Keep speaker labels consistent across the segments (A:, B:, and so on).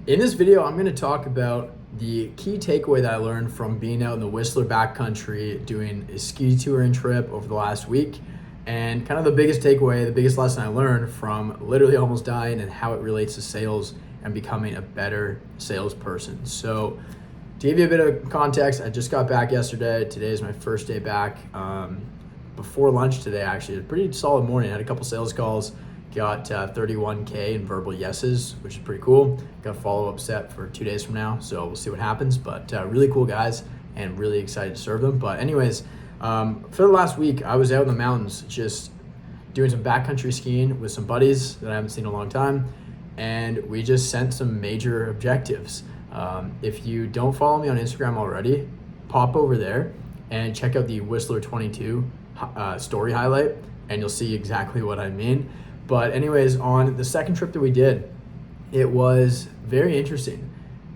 A: In this video, I'm going to talk about the key takeaway that I learned from being out in the Whistler backcountry doing a ski touring trip over the last week, and kind of the biggest takeaway, the biggest lesson I learned from literally almost dying and how it relates to sales and becoming a better salesperson. So to give you a bit of context, I just got back yesterday. Today is my first day back. Before lunch today, actually, a pretty solid morning. I had a couple sales calls. Got 31K in verbal yeses, which is pretty cool. Got a follow-up set for 2 days from now, so we'll see what happens. But really cool guys and really excited to serve them. But anyways, for the last week, I was out in the mountains just doing some backcountry skiing with some buddies that I haven't seen in a long time. And we just sent some major objectives. If you don't follow me on Instagram already, pop over there and check out the Whistler 22 story highlight, and you'll see exactly what I mean. But anyways, on the second trip that we did, it was very interesting.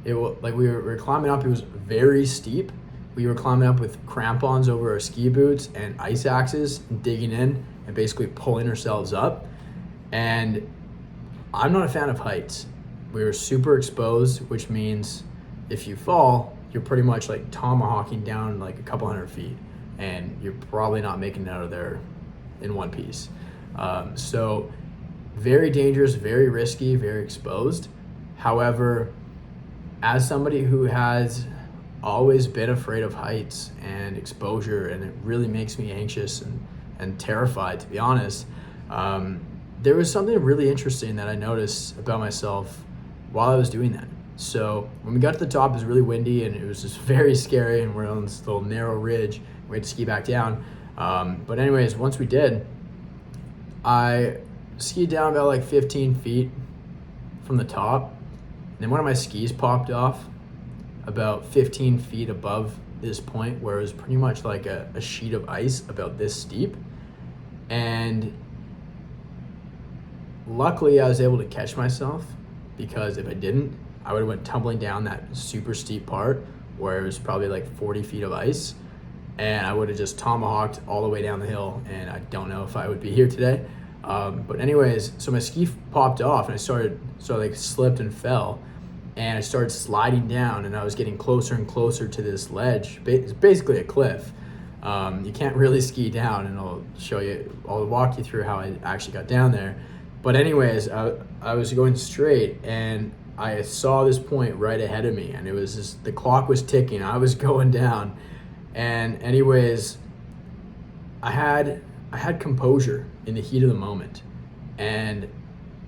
A: We were climbing up. It was very steep. We were climbing up with crampons over our ski boots and ice axes and digging in and basically pulling ourselves up. And I'm not a fan of heights. We were super exposed, which means if you fall, you're pretty much like tomahawking down like a couple hundred feet, and you're probably not making it out of there in one piece. So very dangerous, very risky, very exposed. However, as somebody who has always been afraid of heights and exposure, and it really makes me anxious and terrified, to be honest, there was something really interesting that I noticed about myself while I was doing that. So when we got to the top, it was really windy and it was just very scary, and we're on this little narrow ridge. We had to ski back down. But anyways, once we did, I skied down about like 15 feet from the top. And then one of my skis popped off about 15 feet above this point, where it was pretty much like a sheet of ice about this steep. And luckily I was able to catch myself, because if I didn't, I would have went tumbling down that super steep part where it was probably like 40 feet of ice, and I would have just tomahawked all the way down the hill, and I don't know if I would be here today. But anyways, so my ski popped off and I slipped and fell, and I started sliding down, and I was getting closer and closer to this ledge. It's basically a cliff. You can't really ski down, and I'll walk you through how I actually got down there. But anyways, I was going straight, and I saw this point right ahead of me, and it was just, the clock was ticking. I was going down. And anyways, I had composure in the heat of the moment, and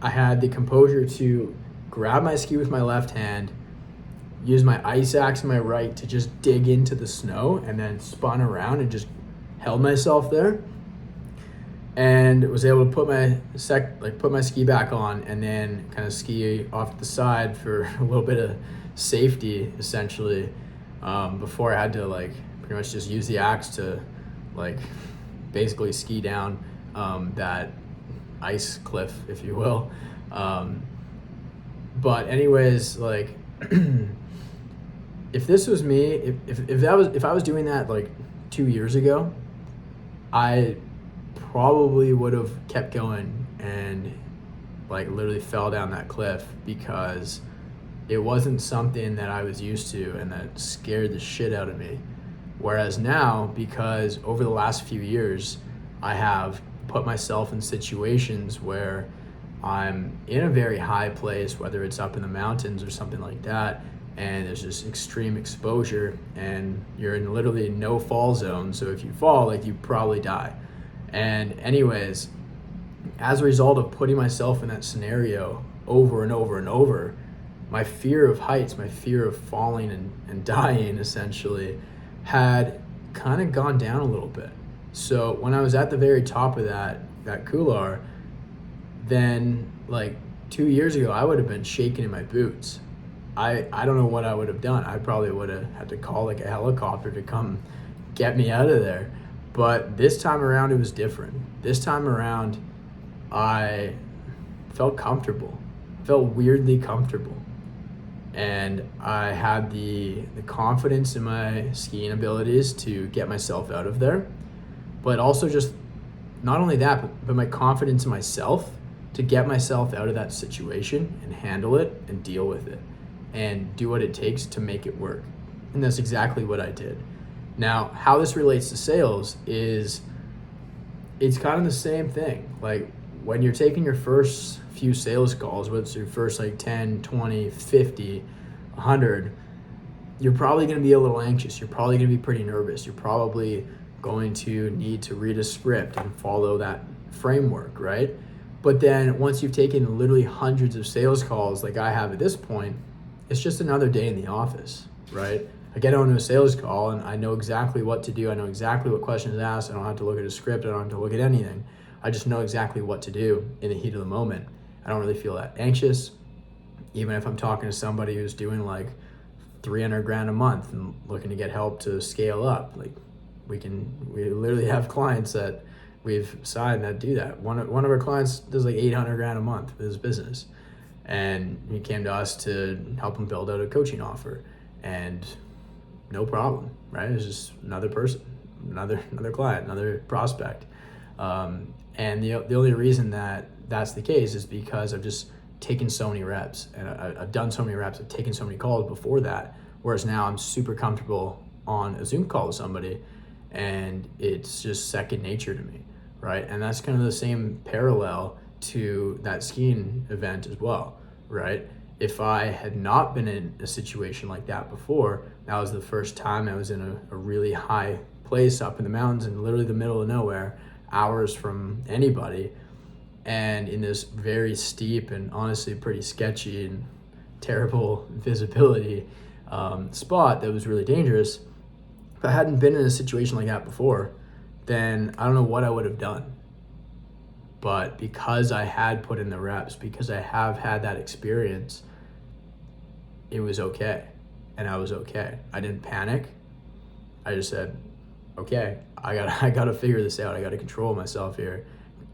A: I had the composure to grab my ski with my left hand, use my ice axe in my right to just dig into the snow, and then spun around and just held myself there, and was able to put my ski back on, and then kind of ski off to the side for a little bit of safety, essentially, before I had to pretty much just use the axe to basically ski down that ice cliff, if you will. But anyways, if this was me, if I was doing that 2 years ago, I probably would have kept going and literally fell down that cliff, because it wasn't something that I was used to, and that scared the shit out of me. Whereas now, because over the last few years, I have put myself in situations where I'm in a very high place, whether it's up in the mountains or something like that, and there's just extreme exposure, and you're in literally no fall zone. So if you fall, you probably die. And anyways, as a result of putting myself in that scenario over and over and over, my fear of heights, my fear of falling and dying, essentially, had kind of gone down a little bit. So when I was at the very top of that couloir, then 2 years ago, I would have been shaking in my boots. I don't know what I would have done. I probably would have had to call a helicopter to come get me out of there. But this time around, it was different. This time around, I felt comfortable, felt weirdly comfortable. And I had the confidence in my skiing abilities to get myself out of there. But also just, not only that, but my confidence in myself to get myself out of that situation and handle it and deal with it. and do what it takes to make it work. And that's exactly what I did. Now, how this relates to sales is it's kind of the same thing. Like when you're taking your first few sales calls, whether it's your first like 10, 20, 50, 100, you're probably going to be a little anxious. You're probably going to be pretty nervous. You're probably going to need to read a script and follow that framework, right? But then once you've taken literally hundreds of sales calls like I have at this point, it's just another day in the office, right? I get onto a sales call and I know exactly what to do. I know exactly what questions to ask. I don't have to look at a script. I don't have to look at anything. I just know exactly what to do in the heat of the moment. I don't really feel that anxious. Even if I'm talking to somebody who's doing like 300 grand a month and looking to get help to scale up, like we literally have clients that we've signed that do that. One of our clients does like 800 grand a month with his business, and he came to us to help him build out a coaching offer, and no problem, right? It's just another person, another client, another prospect. And the only reason that that's the case is because I've just taken so many reps, and I've done so many reps, I've taken so many calls before that, whereas now I'm super comfortable on a Zoom call with somebody, and it's just second nature to me, right? And that's kind of the same parallel to that skiing event as well, right? If I had not been in a situation like that before, that was the first time I was in a really high place up in the mountains in literally the middle of nowhere, hours from anybody, and in this very steep and honestly pretty sketchy and terrible visibility spot that was really dangerous. If I hadn't been in a situation like that before, then I don't know what I would have done. But because I had put in the reps, because I have had that experience, it was okay. And I was okay. I didn't panic. I just said, okay, I gotta figure this out. I gotta control myself here.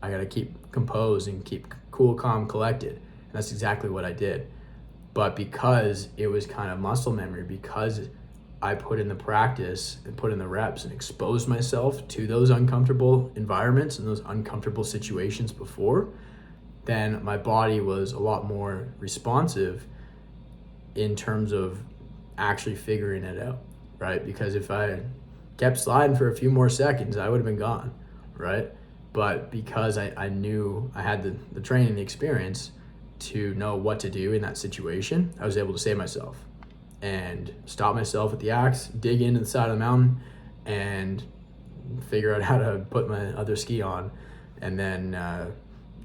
A: I gotta keep composed and keep cool, calm, collected. And that's exactly what I did. But because it was kind of muscle memory, because I put in the practice and put in the reps and exposed myself to those uncomfortable environments and those uncomfortable situations before, then my body was a lot more responsive in terms of actually figuring it out, right? Because if I kept sliding for a few more seconds, I would have been gone, right? But because I knew I had the training, the experience to know what to do in that situation, I was able to save myself and stop myself at the axe, dig into the side of the mountain, and figure out how to put my other ski on, and then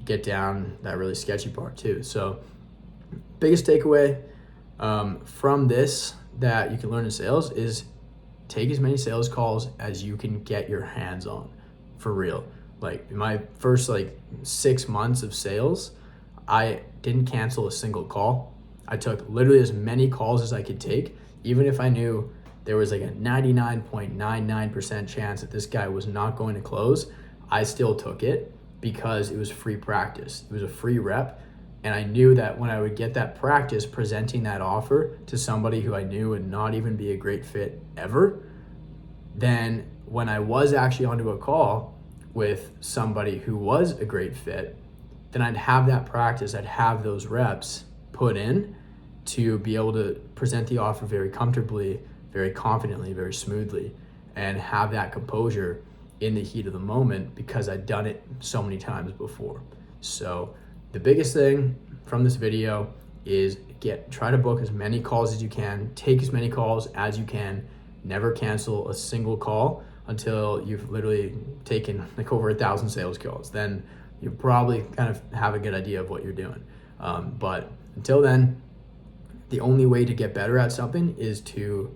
A: get down that really sketchy part too. So biggest takeaway from this that you can learn in sales is take as many sales calls as you can get your hands on, for real. Like in my first 6 months of sales, I didn't cancel a single call. I took literally as many calls as I could take, even if I knew there was like a 99.99% chance that this guy was not going to close. I still took it because it was free practice. It was a free rep. And I knew that when I would get that practice presenting that offer to somebody who I knew would not even be a great fit ever, then when I was actually onto a call with somebody who was a great fit, then I'd have that practice, I'd have those reps put in to be able to present the offer very comfortably, very confidently, very smoothly, and have that composure in the heat of the moment because I'd done it so many times before. So the biggest thing from this video is try to book as many calls as you can, take as many calls as you can, never cancel a single call until you've literally taken like over 1,000 sales calls. Then you probably kind of have a good idea of what you're doing. But until then, the only way to get better at something is to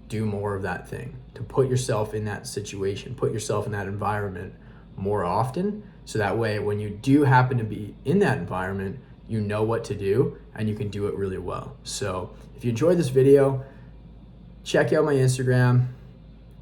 A: do more of that thing, to put yourself in that situation, put yourself in that environment more often. So that way, when you do happen to be in that environment, you know what to do and you can do it really well. So if you enjoyed this video, check out my Instagram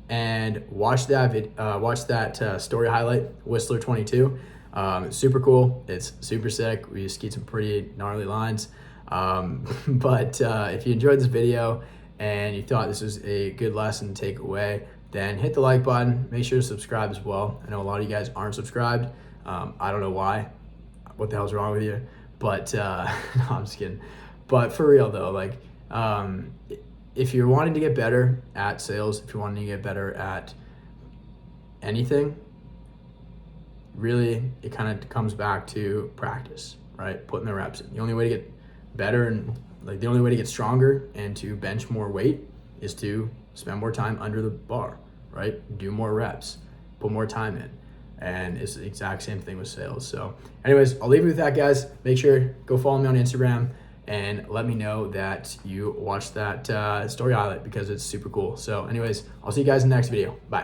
A: and watch that story highlight, Whistler 22. It's super cool. It's super sick. We skied some pretty gnarly lines. But if you enjoyed this video and you thought this was a good lesson to take away, then hit the like button. Make sure to subscribe as well. I know a lot of you guys aren't subscribed. I don't know why. What the hell's wrong with you? But no, I'm just kidding. But for real though, If you're wanting to get better at sales, if you're wanting to get better at anything, really it kind of comes back to practice, right? Putting the reps in. The only way to get better and the only way to get stronger and to bench more weight is to spend more time under the bar, right? Do more reps, put more time in. And it's the exact same thing with sales. So anyways, I'll leave you with that, guys. Make sure go follow me on Instagram and let me know that you watched that story highlight because it's super cool. So anyways, I'll see you guys in the next video. Bye.